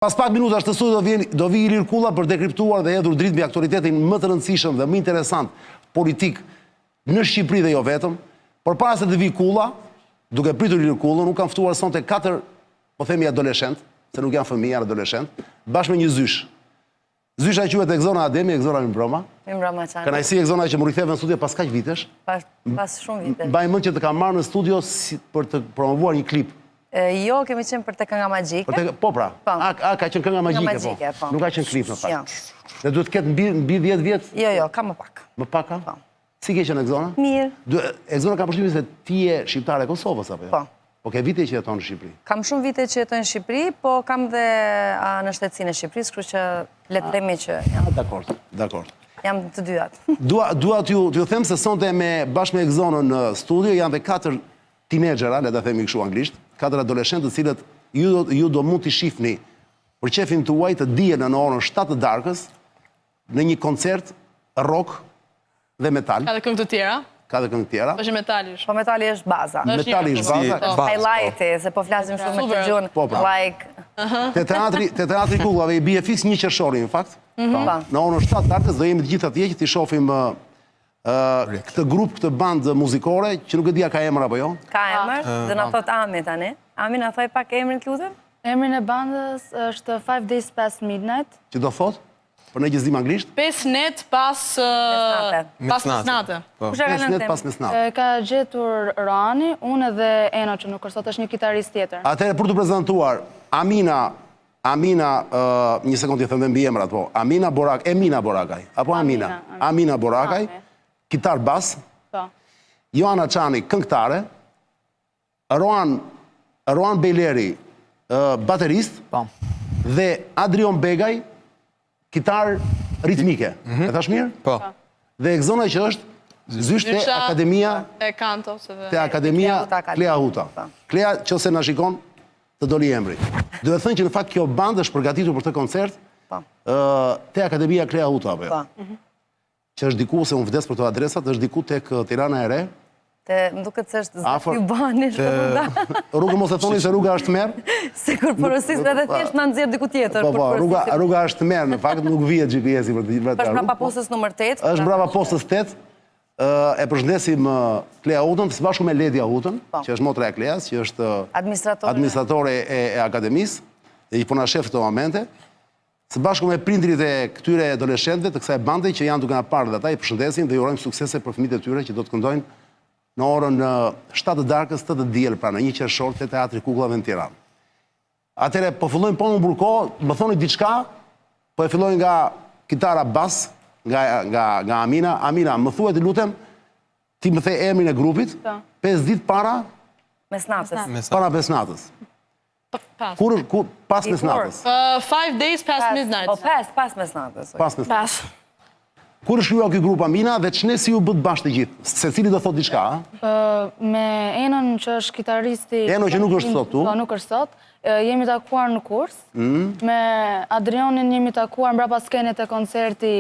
Pas pak minutash të studio do vi Ilir Kulla për dekriptuar dhe hedhur dritë mbi aktualitetin më të rëndësishëm dhe më interesant politik në Shqipëri dhe jo vetëm. Por para se të vi Kulla, duke pritur Ilir Kullën, u kanë ftuar sonte 4, po themi adoleshent, se nuk janë fëmijë, janë adoleshent, bashkë me një zysh. Zysha quhet Egzona Ademi, Egzona Mimbroma. Mimbroma Çani. Kënaqësi Egzona që më riktheve në studio pas kaq vitesh. Pas shumë vitesh. Mbaj mend që të kam marrë në studio për të promovuar një klip. Jo, kemi qenë për të kënga magjike. Po pra, ka qenë kënga magjike, po. Nuk ka qenë klip në fakt. Dhe duhet të ketë mbi 10 vjet? Jo, ka më pak. Më pak ka? Po. Si ke qenë Egzona? Mirë. Egzona ka përshtypjen se ti je shqiptare e Kosovës apo jo? Po. Po ke vite që jeton në Shqipëri? Kam shumë vite që jetoj në Shqipëri, po kam dhe në shtetësinë e Shqipërisë, kështu që le të themi që Dakor. Jam të dyat. Dua t'ju them se sonte bashkë me Egzonën në studio janë dhe 4 teenagera, le ta themi kështu anglisht, 4 adoleshentë të cilët ju do mund t'i shihni për qefin tuaj të dijen në orën 7 të darkës në një koncert rock dhe metal. Ka dhe këngë të tjera? Ka dhe këngë të tjera. Po që metali është? Po metali është baza. Metali është baza. Highlighti, se po flasim shumë me të gjunë, like... Te teatri Kullave i bie fiks 1 qershori, në fakt. Në orën 7 të darkës do jemi të gjithë atje që t'i shohim këtë grup, këtë bandë muzikore, që nuk e dia ka emër apo jo? Ka emër, dhe na thot Ami tani. Ami na thoj pak emrin të lutem? Emrin e bandës është 5 Days Past Midnight. Që do thot? Për ne që zdim anglisht? 5 net pas mesnate. Kusha ka 5 lënë net pas mesnate. Ka gjetur Rani, unë edhe Eno që nuk është, është një kitarist tjetër. Atëherë për të prezantuar Amina, një sekundë të them dhe mbi emrat, po. Emina Borakaj, apo Amina? Amina Borakaj, kitar bas. Joana Çani, këngëtare. Roan Bejleri, baterist. Dhe Adrion Begaj, kitar ritmike. E thash mirë? Po. Dhe Egzona që është zysh të Akademia E kanto. Te Akademia Klea Huta. Klea, që se na shikon, të doli emri. Duhet të thënë që në fakt kjo bandë është përgatitur për këtë koncert te Akademia Klea Huta, apo jo? Që është diku, se unë vdes për të adresat, është diku tek Tirana e Re. Më duket se është Zëfju Bani, rruga. Rruga mos e thoni se rruga është merë. Se kur porosis edhe thjesht në nëzirë diku tjetër. Po, rruga është merë, në fakt nuk vijet GPS-i për të gjithë është brapa postës nëmër 8. është brapa postës 8. E përshëndesim Klea Hutën, së bashku me Ledia Hutën, që është motra e Kleas, që është administratore e akademisë, dhe i puna shef të momente, së bashku me prindrit e këtyre adoleshentëve të kësaj bande që janë duke na parë dhe ata, i përshëndesim dhe i urojmë suksese për fëmijët e tyre që do të këndojnë në orën 7 të darkës, 8 të diel, pra në 1 qershor te Teatri Kukullave në Tiranë. Atëre, po fillojmë po më burko, më thoni diçka, po e fillojnë nga kitara bas, nga Amina. Amina, më thuaj të lutem, ti më the emrin e grupit, 5 ditë para mesnatës. Para mesnatës. Pas mesnatës. 5 days past midnight. Po, pas mesnatës. Pas mesnatës. Kur është kryu ky grup Amina dhe ç'ne si u bët bashkë të gjithë? Secili do thot diçka, a? Me Enon që është kitaristi... Eno që nuk është sot tu? Po, nuk është sot. Jemi takuar në kurs. Me Adrionin jemi takuar mbrapa skenit e koncerti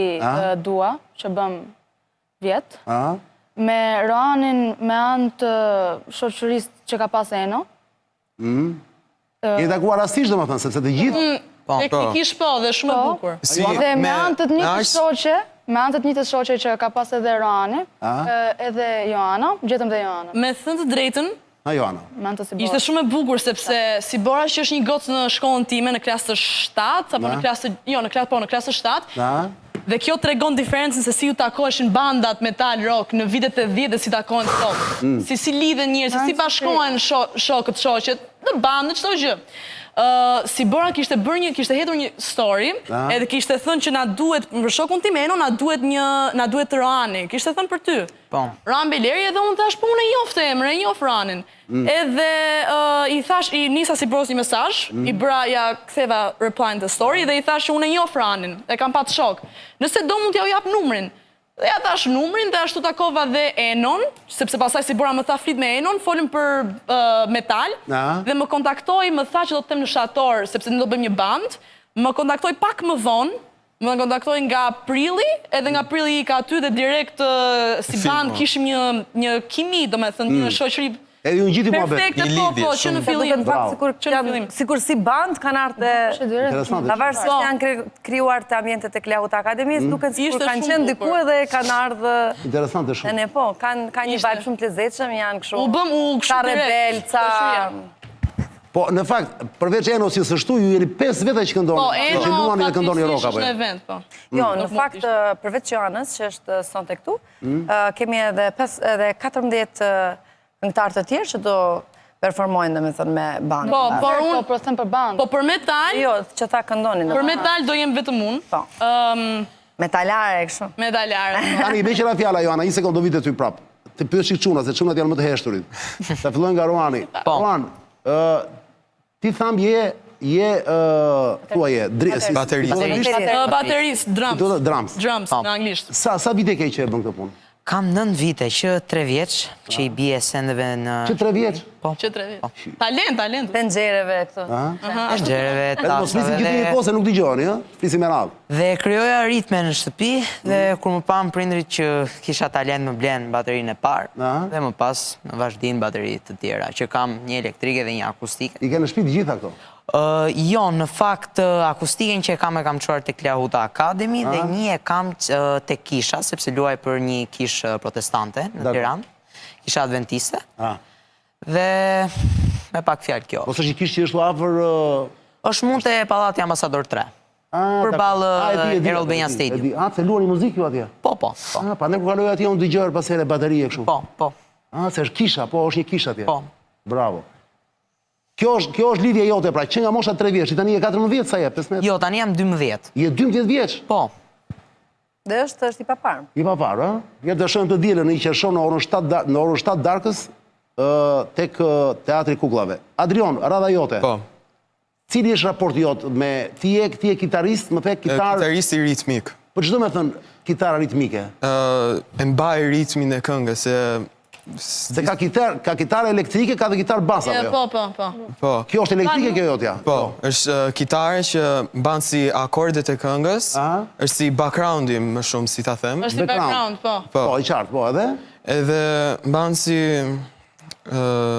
Dua, që bëm vjet. Me Roanin me anë të shoqërisë që ka pas Eno. Jemi takuar rastisht, domethënë, sepse të gjithë... Teknikisht po, dhe shumë e bukur. Dhe me anë të njëjtës shoqe, me anë të njëjtës shoqe që ka pas edhe Roani, edhe Joana, gjetëm dhe Joana. Me thënë të drejtën, Joana. Ishte shumë e bukur, sepse Sibora që është një gocë në shkollën time në klasë 7, apo në klasë, jo, në klasë 7, dhe kjo tregon diferencën se si ju takoheshin bandat metal rock në vitet e 10 dhe si takohen sot. Si lidhen njerëzit, si bashkohen shokët, shoqet, në bandë, çdo gjë. Sibora kishte hedhur një story, edhe kishte thënë që na duhet, për shokun tim Eno, na duhet Roani. Kishte thënë për ty. Roan Bejleri, edhe unë thash, po unë e njoh të emrin, e njoh Roanin. Edhe i thash, i nisa Siboros një mesazh, i bëra, ja ktheva reply në the story, dhe i thash që unë e njoh Roanin, e kam pat shok. Nëse do mund t'ja u jap numrin. Dhe ja thash numrin dhe ashtu takova dhe Enon, sepse pasaj Sibora më tha flit me Enon, folim për metal, dhe më kontaktoj, më tha që do të tem në Shator, sepse ne do bëjmë një band, më kontaktoj pak më vonë, më kontaktoj nga Prilli, edhe nga Prilli i ka aty dhe direkt si band kishim një kimi, do me thënë, një shoqëri Edhe unë gjithi mua betë. Perfekte, po, që në fillim. Sikur si band, kanë artë lavarës se janë krijuar të ambientet e Kleahut Akademisë, duke sikur kanë qenë diku edhe kanë ardhë... Interesante shumë. Ne po, ka një vibe shumë të lezetshëm, janë kështu... U bëm u kështu rebel, ca... Po, në fakt, përveç Eno si së shtu, ju jeni 5 vete që këndoni. Po, Eno fatisisht në event, po. Jo, në fakt, përveç Joanës, që është sonte këtu, kemi edhe 14 këngëtarë të tjerë që do performojnë, dhe me thënë, me band. Po, por unë... Po, them për band. Po, për metal... Jo, që ta këndonin. Për metal do jem vetëm unë. Po. Metalare, kështu. Metalare. Tani, me qëra fjalla, Joana, 1 sekundë do vite ty prapë. Të pyet shik çuna, se çunat janë më të heshturit. Ta fillojnë nga Roani. Roan, ti tham thua baterist, drums në anglisht. Sa vite ke që e bën këtë punë? Kam 9 vite, që 3 vjeç, që i bie sendeve në... Që 3 vjeç? Po. Që 3 vjeç. Talent. Pëngjereve këto. Pëngjereve, tasave... Mos flisim gjithë një kohë se nuk t'igjoni, flisim me radhë. Dhe kryoja ritme në shtëpi, dhe kur më pam prindrit që kisha talent më blenë baterinë e parë, dhe më pas në vazhdin bateritë të tjera, që kam një elektrike dhe një akustike. I ke në shtëpi të gjitha këto? Jo, në fakt, akustiken që e kam quar të Kleahut Academy dhe një e kam të kisha, sepse luaj për një kish protestante në Tiranë, kisha adventiste, dhe me pak fjalë kjo. Ose që kish që është afër... është mund të Pallati Ambasador 3, për balë Errol Benja Stadium. Se luani muzikë ju atje? Po. Pa ne ku kaloj atje unë dëgjoj pas herë baterie kështu. Po. Se është kisha, po është një kish atje. Po. Bravo. Kjo është lidhje jote, pra, që nga mosha 3 vjeç, tani e 14 sa je, 15? Jo, tani jam 12. Je 12 vjeç? Po. Dhe është i paparë. I paparë, a? Ja të shënë të dielën në i qershon në orën 7 darkës, tek Teatri Kukullave. Adrion, radha jote. Po. Cili është raporti jot me ti je kitarist, më thek Kitarist i ritmik. Po çdo me thënë kitara ritmike? E mbaj ritmin e këngës, se ka kitarë elektrike, ka dhe kitarë basa, Po. Kjo është elektrike, kjo jotja? Po, është kitare që banë si akordet e këngës, është si backgroundi më shumë, si ta them. është si background, po. Po, i qartë, po, edhe? Edhe banë si...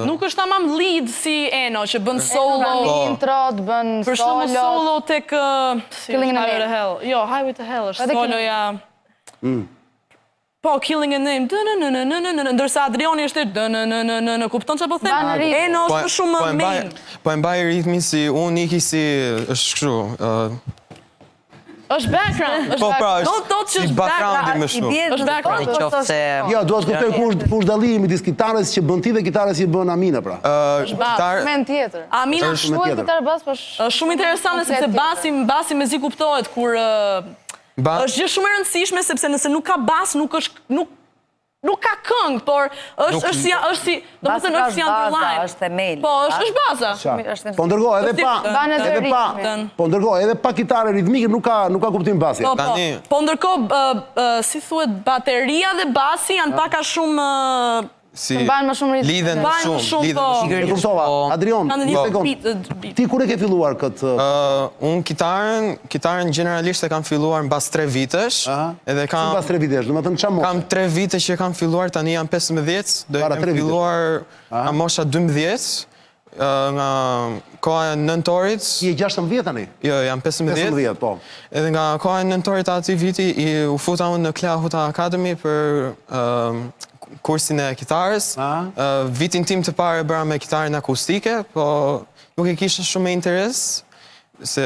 Nuk është tamam lead si Eno, që bën solo... Intro, të bën solo... Për shumë solo tek... Killing in the Name. Jo, Highway to Hell është soloja... Po, Killing in the Name, ndërsa Adrioni është kupton që po them? Eno është shumë main. Po e mbaj ritmin si unë iki si është kështu... është background, si backgroundi më shumë. është background. Jo, duhet të kuptoj ku është dallimi midis kitarës që bën ti dhe kitarës që bën Amina, pra. Men tjetër. Amina është kitarë bas, po është shumë interesante sepse basi me zi kuptohet kur është gjë shumë e rëndësishme sepse nëse nuk ka bas, nuk ka këngë, por është si, do më thënë është si underline. Është themel. Po, është baza. Po ndërkohë, edhe pa kitare ritmike nuk ka kuptim basi. Po ndërkohë, si thuhet, bateria dhe basi janë paka shumë... Si lidhen më shumë. E kuptova, Adrion, një sekund. Ti kur e ke filluar këtë? Unë kitaren generalisht e kam filluar në bas 3 vitesh. Si bas 3 vitesh, du me thënë qa mosha? Kam 3 vite që e kam filluar, tani jam 15, do e kam filluar a mosha 12, nga koha e nëntorit. Je 16 tani? Jo, jam 15. 15, po. Edhe nga koha e nëntorit ati viti, u futa unë në Kleahut Academy për kursin e kitarës. Vitin tim të parë e bëra me kitarën akustike, po nuk e kisha shumë interes, se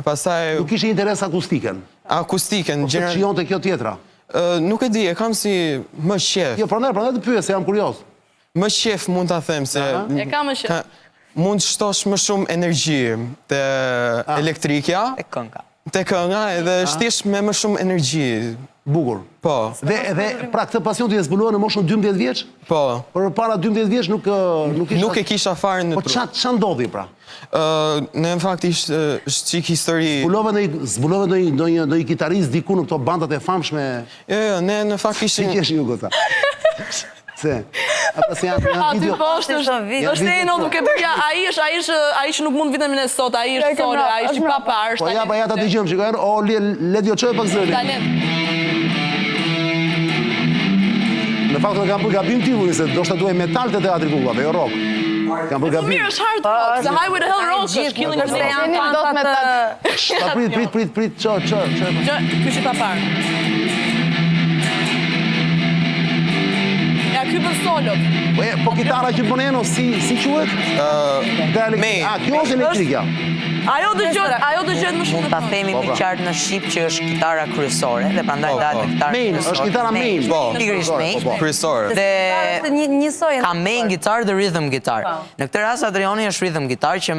pastaj... Nuk kishe interes akustiken? Akustiken, ose që jonë të kjo tjetra? Nuk e di, e kam si më shef. Jo, prandaj të pyes, se jam kurios. Më shef mund të them, se... E ka më shef. Mund të shtosh më shumë energji të elektrikja. Te kënga, edhe shtish me më shumë energji. Bukur. Po. Dhe pra këtë pasion të zbuluar në moshën 12 vjeç? Po. Por para 12 vjeç nuk e kisha fare në... Po qa ndodhi pra? Në fakt ishtë qik histori... Zbulove ndonjë kitarist diku në këto bandat e famshme? Jo, ne në fakt ishtë... Si kesh ju gota? Se? Ata se janë video... Aty poshtë është Eno duke përja, a ishë nuk mund vitën e sot, a ishë solo, a ishë papar. Po ja ta të gjëmë, shikojnë, o ledjo qoj pak zëri. Talent. Në faktë në kam bërë gabim tillë, se do shta duaj metal të teatri kullave, jo rock. Kam bërë gabim. Mirë, është hard rock, the Highway to Hell rock, është Killing in the Name. Prit, që. Ky që ta parë. Ja, ky bën solot. Po kitara që bën Eno, si quhet? Kjo është elektrika. Ajo dëgjohet më shumë. Mund ta themi me qartë në shqip që është kitara kryesore dhe prandaj dahet me kitarë. Main, është kitara main. Pikërisht main. Kryesore. Dhe njësoj. ka main gitar dhe rhythm gitar. Në këtë rast Adriani është rhythm gitar që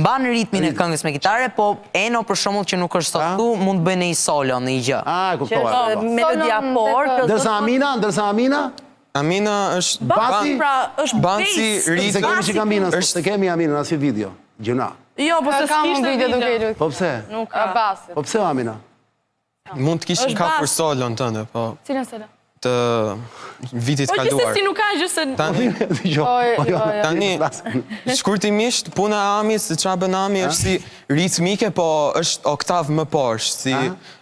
mban ritmin e këngës me kitare, po Eno për shembull që nuk është sot këtu mund të bëjë një solo në një gjë. Kuptova. Melodia por. Ndërsa Amina Amina është Basi, pra, është Bansi, bass. se kemi që Aminën, se kemi Aminën asnjë video. Gjuna. Jo, po se s'kishte video. Po pse? Nuk ka. Po pse Amina? mund të kishim ka për solon tënde, po. Cilën solo? Të vitit Po kaluar. gjithsesi nuk ka gjë se Tani, shkurtimisht, puna e Amis, se çfarë bën Ami është si ritmike, po është oktav më poshtë, si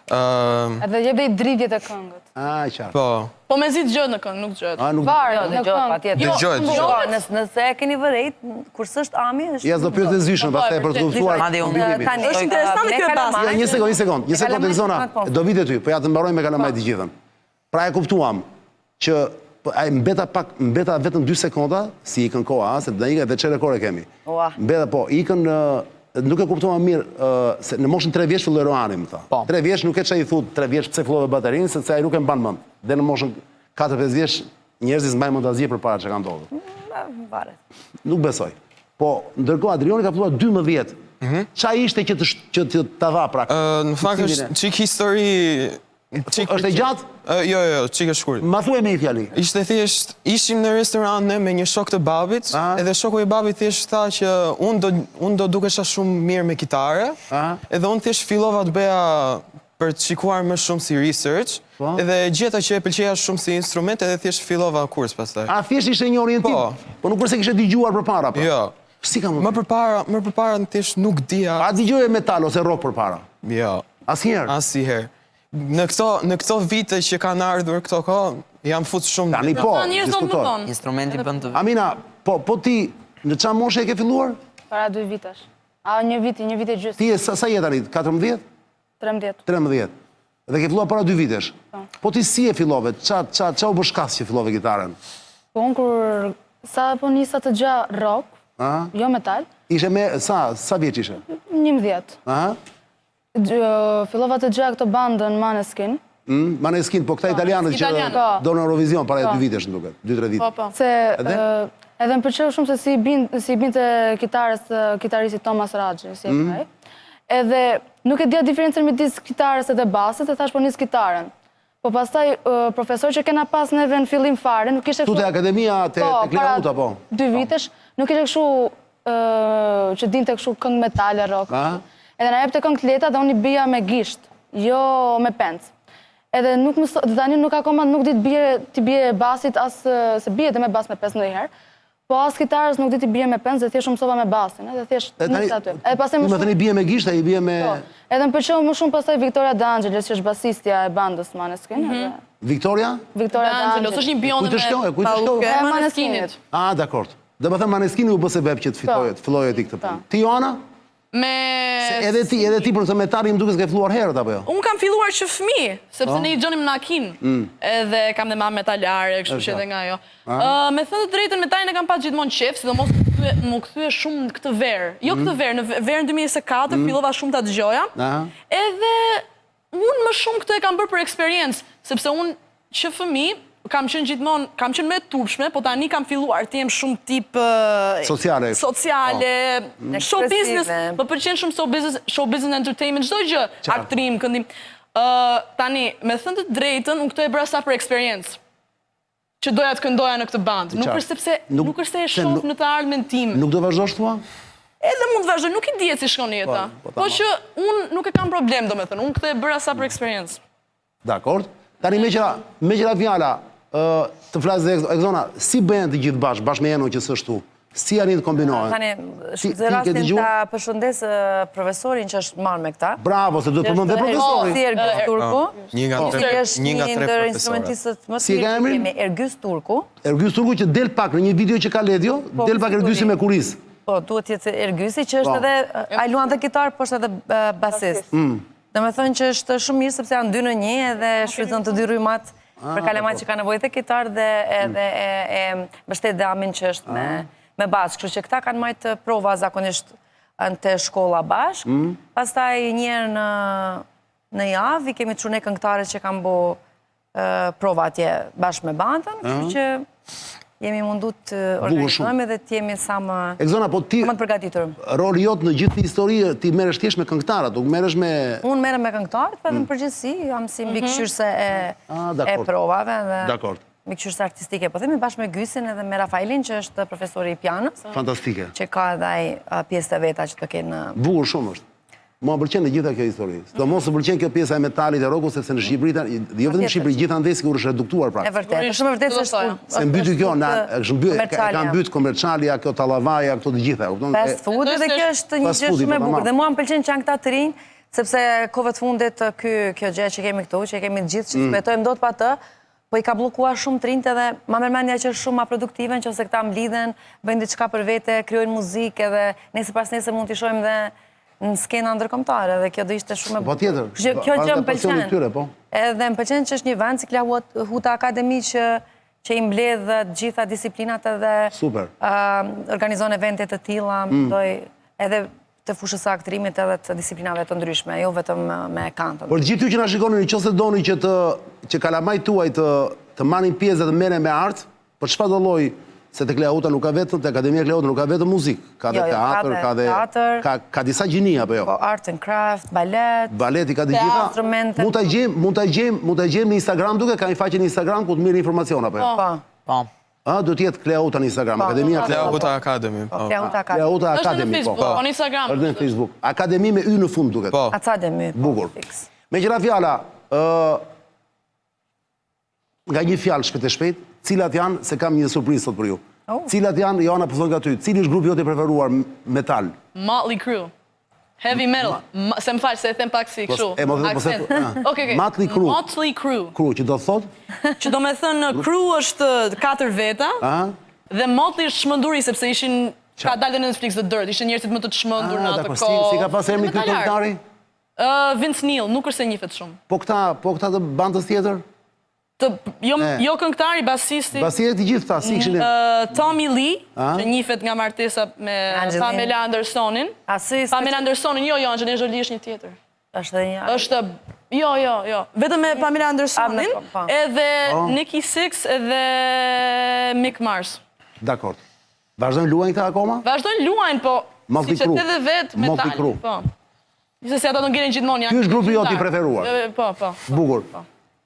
Edhe jep dhe i dridhjet e këngët. Qartë. po. Po me zi dëgjohet në këngë, nuk dëgjohet. Varet në këngë. Dëgjohet. Nëse e keni vërejt, kur s'është Ami, është... Ja, s'do pyet e zyshën, pastaj për të kuptuar. Madje unë Është interesante kjo bas. Ja, një sekond, tek zona. Do vite ty, po ja të mbaroj me kalamajt të gjithën. Pra e kuptuam që mbeta vetëm 2 sekonda, si ikën koha, se do ikën dhe çfarë rekorde kemi. Mbeta po, ikën nuk e kuptuam mirë, se në moshën 3 vjeç filloi Roani, më tha. 3 vjeç nuk e çai thut 3 vjeç pse fillove baterinë, sepse ai nuk e mban mend. Dhe në moshën 4-5 vjeç njerëzit s'mbajnë mend asgjë përpara çka ka ndodhur. Varet. Nuk besoj. Po, ndërkohë Adrioni ka filluar 12. Qa ishte që të dha pra? Në fakt është çik histori. Është e gjatë? Jo, çik e shkurt. Ma thuaj me një fjali. Ishte thjesht, ishim në restoran ne me një shok të babit, edhe shoku i babit thjesht tha që unë do dukesha shumë mirë me kitare, edhe unë thjesht fillova të bëja për të shikuar më shumë si research, edhe gjeta që e pëlqeja shumë si instrument, edhe thjesht fillova kurs pastaj. Thjesht ishte një orientim? Po nuk përse kishe dëgjuar përpara? Jo. Si ka më përpara thjesht nuk dija. A dëgjoje metal ose rock përpara? Jo. Asnjëherë? Asnjëherë. Në këto vite që kanë ardhur këto kohë, jam fut shumë. Tani po, diskutoj. Instrumenti bën të... Amina, po ti në çfarë moshe e ke filluar? Para 2 vitesh. Një vit e gjysmë. Ti sa je tani? 14? 13. 13. Dhe ke filluar para 2 vitesh. Po ti si e fillove? Ça u bë shkas që fillove kitaren? Po unë kur sa po nisa të gjë rock, jo metal. Ishe me sa vjeç ishe? 11. Fillova të gjë këto bandën Maneskin. Maneskin, po këta italianët që do në Eurovision para 2 vitesh në duket, 2-3 vite. Se edhe më pëlqeu shumë se si binte kitaristi Thomas Raggi, si e kaj. Edhe nuk e dija diferencën midis kitarës edhe basit, e thash po nis kitaren. Po pastaj profesor që kena pas neve në fillim fare, nuk ishte kështu... Tu te akademia te Kleauta, po? 2 vitesh, nuk ishte kështu që dinte kështu këngë metale, rock. Edhe na jepte këngë të lehta dhe unë i bija me gisht, jo me penc. Edhe tani nuk akoma nuk di të bie basit as se bie dhe me bas me penc ndonjëherë. Po as kitarës nuk di të bie me penc dhe thjesht mësova me basin, edhe thjesht nis aty. Edhe pastaj më thënë bie me gisht, ai bie me... Edhe më pëlqeu më shumë pastaj Victoria D'Angelis, që është basistja e bandës Maneskin. Victoria? Victoria D'Angelis. Është një bionde me Maneskinit. Dakord. Dhe më thënë Maneskini u bë sebeb që të fillojë ti këtë punë. Ti Joana? Edhe ti për të metari më duke s'ke filluar herët, apo jo? Unë kam filluar që fëmijë, sepse ne i gjonim në Akin, edhe kam dhe mamë metalare, kështu që edhe nga jo. Me thënë të drejtën, metalin e kam pas gjithmonë qef, sidomos më kthye shumë në këtë verë. Jo këtë verë, në verën 2024 fillova shumë ta dëgjoja, edhe unë më shumë këtë e kam bërë për eksperiencë, sepse unë që fëmijë, kam qenë me turpshme, po tani kam filluar të jem shumë tip... Sociale, show business, më përqenë shumë show business entertainment, çdo gjë, aktrim, këndim. Tani, me thënë të drejtën, unë këtë e bëra sa për eksperiencë, që doja të këndoja në këtë bandë. Nuk është sepse e shoh në të ardhmen time. Nuk do vazhdosh thua? Edhe mund të vazhdoj, nuk i dihet si shkon jeta. Po që unë nuk e kam problem, do me thënë, unë këtë e bëra sa për eksperiencë. Dakord. Tani me qëra fjala, të flasë dhe Exona, si bëhen të gjithë bashkë me Eno që së shtu? Si janë të kombinohen? Tani, shpëtë rastin ta përshëndes profesorin që është marrë me këta. Bravo, se do të përmend dhe profesori. Si Ergjys Turku. Një nga tre Një ndër instrumentistët më të mirë që kemi, Ergjys Turku. Ergjys Turku që del pak në një video që ka Ledio, del pak Ergjysi me kuris. Po, duhet jetë Ergjysi që është edhe, a luan dhe kitar, po është edhe basist. Dhe me thënë që është shumë mirë sepse janë 2-1 edhe shfrytëzon të dy rrymat për kalemat që ka nevojë të kitar dhe edhe e mbështet dhe Amin që është me basë. Kështu që këta kanë majtë prova zakonisht në të shkolla bashk. Pastaj njerë në javë, i kemi të shune këngëtare që kanë bo prova atje bashkë me bandën. Kështu që jemi mundu të organizojme dhe të jemi sa më të përgatitur. Roli jot në gjithë histori, ti meresh thjesht me këngëtarët, nuk meresh me... Unë merem me këngëtarët, për edhe në përgjithësi, jam si mbikëqyrëse e provave dhe mbikëqyrëse artistike. Po themi bashkë me Gysin edhe me Rafaelin, që është profesori i pianës. Fantastike. Që ka edhe pjesë të veta që të kenë... Bukur shumë është. Mua më pëlqen e gjitha kjo histori. Do mos më pëlqen kjo pjesa e metalit e roku, sepse në Shqipëri, jo vetëm në Shqipëri, gjithandej sikur është reduktuar praktikisht. E vërtet, shumë vërtet se është... Se mbyty kjo, ka mbyt komercialia, kjo tallavaja, këto të gjitha. Fast food dhe kjo është një gjë shumë e bukur. Dhe mua më pëlqen që janë këta të rinj, sepse kohëve të fundit kjo gjë që kemi këtu, që kemi të gjithë që smetojmë dot pa të, po i ka bllokuar shumë të rinjt edhe ma mërmendja që është shumë ma produktive, nëse këta mblidhen, bëjnë diçka për vete, krijojnë muzikë edhe nesër pas nesër mund t'i shohim dhe në skena ndërkombëtare dhe kjo do ishte shumë e bukur. Po tjetër. Kjo gjë më pëlqen. Edhe më pëlqen që është një vend si Klahuta Akademi që i mbledh të gjitha disiplinat edhe organizon evente të tilla, edhe të fushës së aktrimit edhe të disiplinave të ndryshme, jo vetëm me kantën. Por gjithë ty që na shikonin, nëse doni që kalamajt tuaj të marrin pjesë dhe të merren me art, për çfarë do lloj, se te Klahuta nuk ka vetëm, te Akademia Klahuta nuk ka vetëm muzikë, ka dhe teatr, ka disa gjini apo jo? Po art and craft, balet. Baleti ka të gjitha. Mund ta gjejmë në Instagram duke, ka një faqe në Instagram ku të mirë informacion apo jo? Po. Do t'jetë Klahuta në Instagram, Akademia Klahuta Akademi. Klahuta Akademi, po. Është në Instagram. Është në Facebook. Akademi me y në fund duket. Po. Akademi. Bukur. Me qëra fjala, nga një fjalë shpejt e shpejt, cilat janë, se kam një surprizë sot për ju. Cilat janë, Joana po thon nga ty, cili është grupi jote i preferuar metal? Motley Crue. Heavy metal. Se më falë, se e them pak si kështu. Motley Crue. Motley Crue. Crue, që do të thot? Që do me thënë, Crue është 4 veta, dhe Motley është shmënduri, sepse ishin, ka dalë në Netflix dhe dërt, ishin njerëzit më të shmëndur në atë kohë. Si ka pas emrin ky këngëtari? Vince Neil, nuk është se njifet shumë. Po këta të bandës tjetër? Jo këngëtari, basisti. Basisti gjithë ta, si kishin... Tommy Lee, që njifet nga martesa me Pamela Andersonin. Pamela Andersonin, jo, Angelina Jolie është një tjetër. është dhe një... është... Jo. Vetëm me Pamela Andersonin, edhe Nikki Sixx edhe Mick Mars. Dakord. Vazhdojnë luajnë këta akoma? Vazhdojnë luajnë, po... Si që të dhe vetë Motley Crue. Po. Njëse si ata të ngerin gjithmonë. Ky është grupi joti i preferuar. Po. Bukur.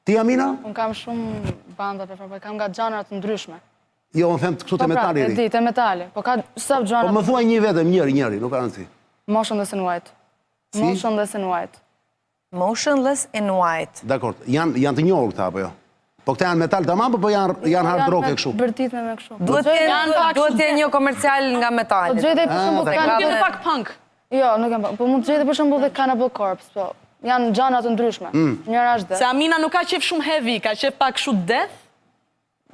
Ti, Amina? Unë kam shumë banda preferuar, kam nga gjanrat të ndryshme. Jo, unë them këtu të metali. Po pra, të metali. Po ka sëp gjanrat... Po më thuaj një vetëm, njëri, nuk ka rëndësi. Motionless in White. Motionless in White. Motionless in White. Dakord. Janë të njohur këta, apo jo? Po këta janë metal tamam, po janë hard rock e kështu? Bërtit me kështu. Duhet të jenë një komercial nga metali. Po gjejtë për shembull kanë pak punk. Jo, nuk janë. Po mund të gjejtë për shembull dhe Cannibal Corpse, po. Janë gjana të ndryshme. Njëra është dhe. Se Amina nuk ka qef shumë heavy, ka qef pak kështu death.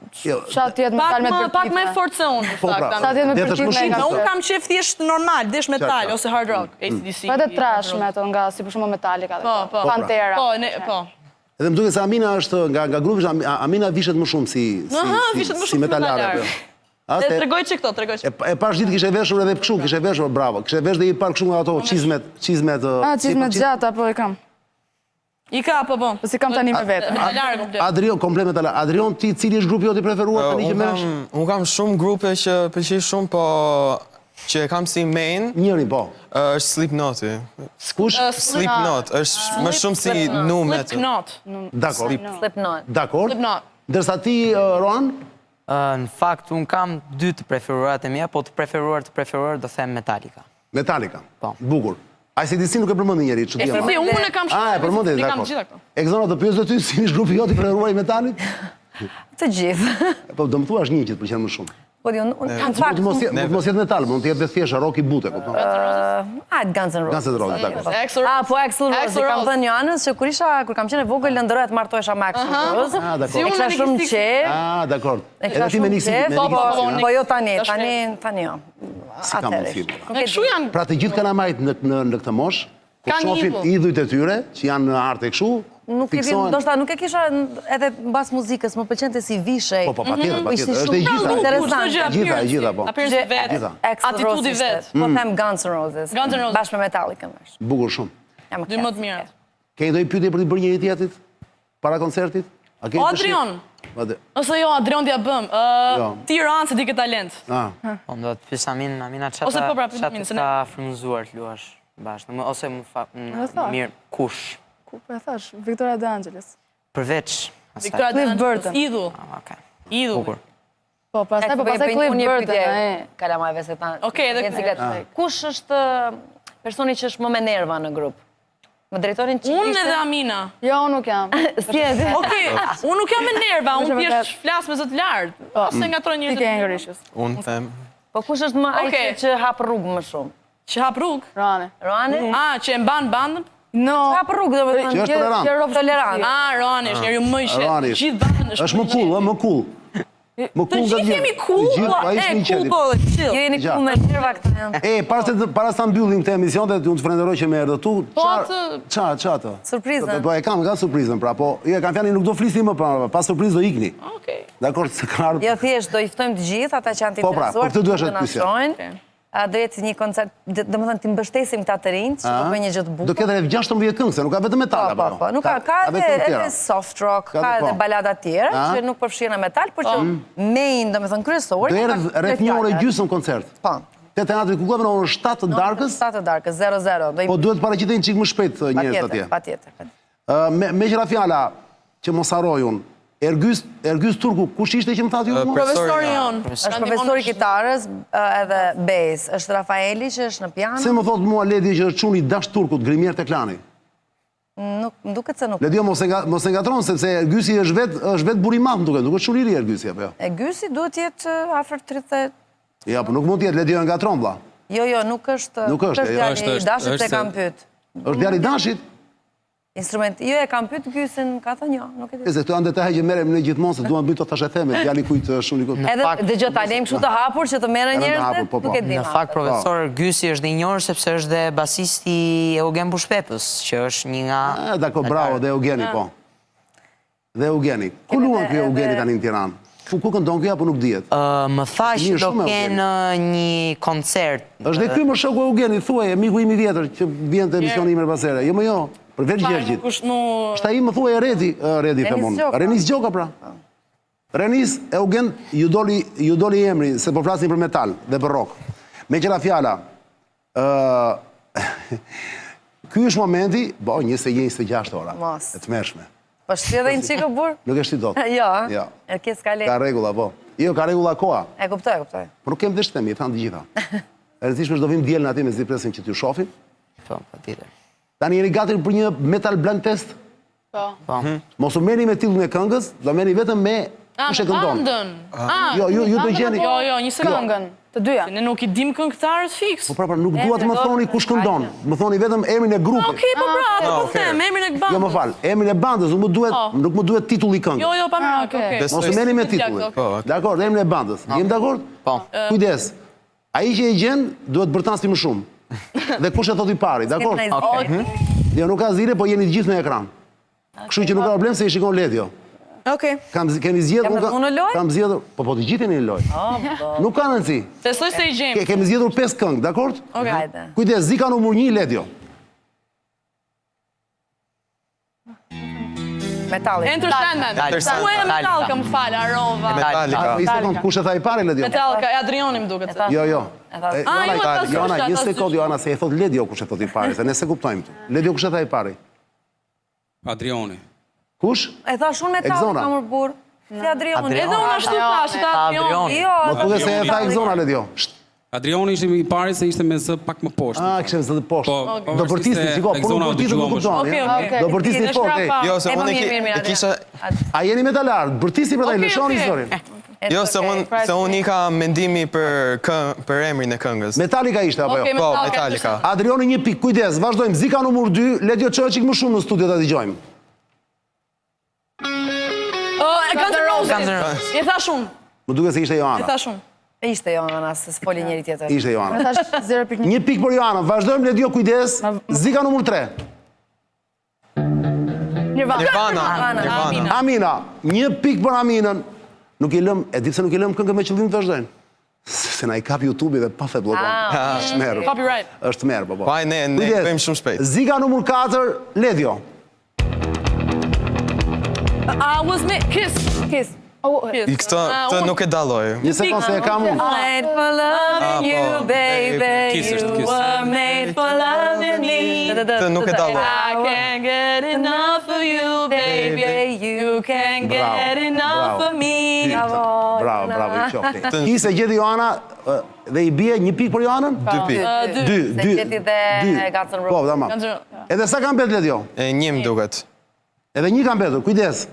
Qatë jetë metal me bërtit. Pak me fort se unë, në fakt. Qatë jetë me bërtit me nga unë kam qef thjesht normal, desh metal, ose hard rock, AC/DC. Po edhe trash metal nga, si për shumë Metallica. Pantera. Po. Edhe më duket se Amina është, nga grupi, Amina vishet më shumë si metalare. Tregoj që këto, tregoj që. E pash ditë kishe veshur edhe kështu, kishe veshur, bravo. Kishe vesh dhe i parë kështu nga ato qizmet... Qizmet gjata, po i kam. I ka, po. Po si kam tani me vetë. Adrion, komplet metalare. Adrion, ti cili është grupi joti i preferuar tani që merresh? Unë kam shumë grupe që pëlqej shumë, po që e kam si main. Njëri, po. Është Slipknoti. Kush? Slipknot, është më shumë si nu metal. Dakord. Ndërsa ti, Roan? Në fakt, unë kam 2 të preferuarat e mia, po të preferuar do them Metallica. Metallica? Bukur. AC/DC nuk e përmëndi njeri, që t'jem. Unë e kam shumë. E përmëndi, dakord. Egzona të pyesë dhe ty, si është grupi joti preferuar i metalit? Të gjithë. Po, do më thua është një që të pëlqen më shumë. Po di, në fakt... Mos jetë metal, mund të jetë dhe thjesha, rock i bute, kupton? Guns N' Roses. Guns N' Roses, dakor. Po Axl Rose, kam thënë një anës që kur kam qenë e vogël, lëndëroj të martohesha me Axl Rose. dakor. E kisha shumë qef. Dakor. E kisha shumë qef, po jo tani jo. Si ka mund film? Kështu janë... Pra të gjithë kanamajt në këtë mosh, kur shohin idhujt e tyre, që janë në arte e kështu, fiksohen... Ndoshta nuk e kisha edhe mbas muzikës, më pëlqente si vishej. Po, patjetër, Ishte është e shumë interesant. Gjitha, po. Atitudi vet. Po them Guns N' Roses. Bashkë me Metallica më. Bukur shumë. Dy më të mirat. Ke ndonjë pyetje për të bërë njëri tjetrit para koncertit? O Adrian. Ose jo, Adrian t'ja bëm. Ti Ranë se di ke talent. Po do të pyes Amina Ose po pra, çfarë ka frymëzuar të luash bashkë, ose më mirë kush? Ku po e thash? Victoria De Angelis. Përveç Victoria De Angelis, idhull. Idhull. Po, pastaj Cliff Burton. Kalamajve se ta... Okej, edhe kush është personi që është më me nerva në grup? Më drejtorin që unë edhe Amina. Jo, unë nuk jam. Okej, unë nuk jam me nerva, unë thjesht flas me zot lart. Ose ngatron njerëz. Ti ke ngërishës. Unë them. Po kush është më ai që hap rrugë më shumë? Që hap rrugë? Roani? Që e mban bandën? No. Hap rrugë, domethënë. Që është tolerant. Roani është njeriu më i shëndetshëm. Gjithë bandën është më cool, më cool. Të gjithë jemi cool, cool po, chill. Jeni cool me nerva këta. Para sa mbyllim këtë emision, dhe unë të falenderoj që më erdhe tu. Çfarë? Surprizën. Po e kam surprizën, pra, po jo e kam fjalën nuk do flisni më pas surprizë do ikni. Okej. Dakor, se ka ardhur. Jo thjesht do i ftojmë të gjithë ata që janë të interesuar. Po këtë duhesh të pyesja. Do jetë një koncert, domethënë ti mbështesim këta të rinj, që do bëjnë një gjë të bukur. Do ketë edhe 16 këngë, se nuk ka vetëm metal apo. Po, nuk ka edhe soft rock, ka edhe balada të tjera, që nuk përfshihen në metal, por që main, domethënë kryesor. Do erdh rreth 1 orë gjysmë koncert. Po. Te teatri Kukullave në orën 7 të darkës. 7 të darkës, 00. Po duhet paraqiten çik më shpejt njerëzit atje. Patjetër. Me qira fjala që mos harroj unë, Ergys Turku, kush ishte që më thatë ju? Profesori jonë. është profesori kitarës edhe bass. Është Rafaeli që është në piano. Se më thotë mua Ledi që është çuni dash Turkut, Grimjer Teklani? Nuk, duket se nuk. Ledi, mos e ngatron, sepse Ergysi është vet buri madh, duket, nuk është çuni i ri Ergysi apo jo? Ergysi duhet jetë afër 30. Ja, po nuk mund të jetë Ledi e ngatron vlla. Jo, nuk është. Nuk është, djali i Dashit se kam pyet. Është djali i Dashit? Instrument, jo e kam pyet Gysin, ka thënë jo, nuk e di. Se këto janë detaje që merrem ne gjithmonë se duam bëjmë të thashë theme, djali kujt shumë i kujt. Edhe dëgjoj ta lejmë kështu të hapur që të merren njerëzit, nuk e di. Në fakt profesor Gysi është i njohur sepse është dhe basisti Eugen Bushpepës, që është një nga... Dakor, bravo, dhe Eugeni, po. Dhe Eugeni. Ku luan ky Eugeni tani në Tiranë? Ku këndon ky apo nuk dihet? Më tha që do kenë një koncert. Është dhe ky më shoku Eugeni, thuaj, miku im i vjetër që vjen te emisioni im pasere. Jo më jo, përveç Gjergjit. Shta i më thuaj Redi them unë. Renis Gjoka pra. Renis, Eugen, ju doli emri, se po flasin për metal dhe për rock. Me qëra fjala, ky është momenti, 21-26 ora, e të mërshme. Po shti edhe një qikë burë? Nuk e shti dot. Jo, e kje s'ka lejtë. Ka regula, po. Jo, ka regula koha. E kuptoj. Por nuk kem dhe shtemi, e thanë të gjitha. E rëzishme është do vim djelën ati me zi presin që t'ju shofim. Po, patjetër. Tani jeni gati për një metal blind test? Po. Mos u merrni me titullin e këngës, do merrni vetëm me kush e këndon. Jo, ju do gjeni. Jo, një sekondën. Të dyja. Ne nuk i dim këngëtarët fiks. Po pra, nuk dua të më thoni kush këndon. Më thoni vetëm emrin e grupit. Okej, po pra, atë po them, emrin e bandës. Jo, më fal, emrin e bandës, nuk më duhet titulli i këngës. Jo, pa mirë, okej. Mos u merrni me titullin. Dakor, emrin e bandës. Jemi dakord? Po. Kujdes. Ai që e gjen duhet bërtasi më shumë. Dhe kush e thot i pari, dakor? Jo, nuk ka zile, po jeni të gjithë në ekran. Kështu që nuk ka problem se i shikon Ledio. Okej. Kemi zgjedhur, unë loj? kam zgjedhur, po të gjithë jeni në lojë. Nuk ka rëndësi. Besoj se i gjejmë. Kemi zgjedhur 5 këngë, dakord? Hajde. Kujdes, zika numër 1 Ledio. Metallica. Enter Sandman. Ku e Metallica, më fal, Arova. Metallica. I sekond, kush e tha i pari Ledio? Metallica, e Adrioni më duket. Jo. Joana, një sekond, Joana, se e thot Ledio kush e thot i pari, se ne se kuptojmë tu. Ledio kush e tha i pari? Adrioni. Kush? E tha shumë Metallica më burr. Si Adrioni. Edhe unë ashtu thash, ta Adrioni. Jo. Mo thuaj se e tha Exona Ledio. Adrioni ishte i pari se ishte me zë pak më poshtë. Kishte zë poshtë. Po, Do bërtisni, shiko, po nuk bërtisni nuk kupton. Do bërtisni fort. Jo, se unë e kisha... A jeni metalar, bërtisni për ta lëshoni historinë. Jo, se unë i ka mendimi për emrin e këngës. Metallica ishte, apo jo? Po, Metallica. Adrioni, një pikë, kujdes, vazhdojmë. Zika numër 2, le t'jo çojë çik më shumë në studio ta dëgjojmë. Guns N' Roses. Guns N' Roses. Je thash unë. Më duket se ishte Je Joana. thash unë. Ishte Joana, se s'foli njëri tjetër. Ishte Joana. Tash 0.1. Një pikë për Joana, vazhdojmë, le t'jo kujdes. Zika numër 3. Nirvana. Amina, një pikë për Aminën. Nuk i lëm, e di pse nuk i lëm këngën me qëllim të vazhdojnë. Se na i kap YouTube dhe pa fe bllokon. Është merr. Copyright. Është merr, po. Pa, ne bëjmë shumë shpejt. Zika numër 4, Ledhjo. I was me, Kiss. Kiss. I këtë nuk e dalloj. Një sekundë se e kam unë. Made for loving you, baby. Kiss është, You Kiss. were made for loving me. Këtë nuk e dalloj. I can't get enough of you, baby. You can't get enough of me. Bravo, i qofti. Ki se gjeti Joana dhe i bie një pikë për Joanën? 2 pikë. Se gjeti dhe Guns N' Roses. Po, tamam. Edhe sa kam betë Ledhjo? E një më duket. Edhe një kam betur, kujdes.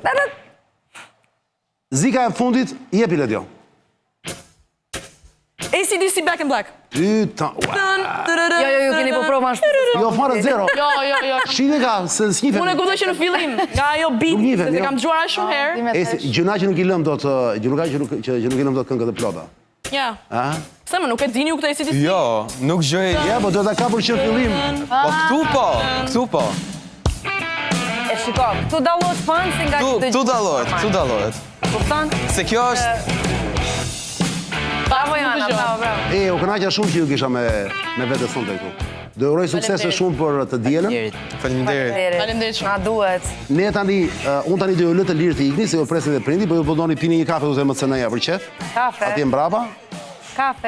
Zika e fundit, jepi Ledhjo. AC/DC Back in Black. Pyta, Jo, keni po provë ma shpërës. jo fare zero. Jo. Shine ka, se s'njifen. Unë e kuptoj që në fillim, nga ajo beat, Nuk njihen, se jo. kam dëgjuar aq shumë herë. Gjëna që nuk i lëm do të, që nuk i lëm do të këngët e plota. Ja. A? Se më nuk e dini ju këtë AC/DC? Jo, nuk gjoj. Ja, po do ta kapur që në fillim. Po, këtu po. E shiko, këtu dallohet fan si nga Këtu dallohet. Kupton? Se kjo është... Bravo Joana, bravo. U kënaqja shumë që ju kisha me vetë sonte këtu. Do uroj suksese shumë për të dielën. Faleminderit. Faleminderit shumë. Na duhet. Ne tani, unë tani do ju lë të lirë të ikni, se ju presin dhe prindi, po ju po doni pini një kafe ose më cënëja për qef. Kafe. Atje mbrapa.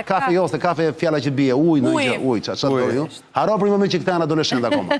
Kafe jo, se kafe fjala që bie, ujë, çfarë do ju. Haro për një moment që këta janë adoleshent akoma.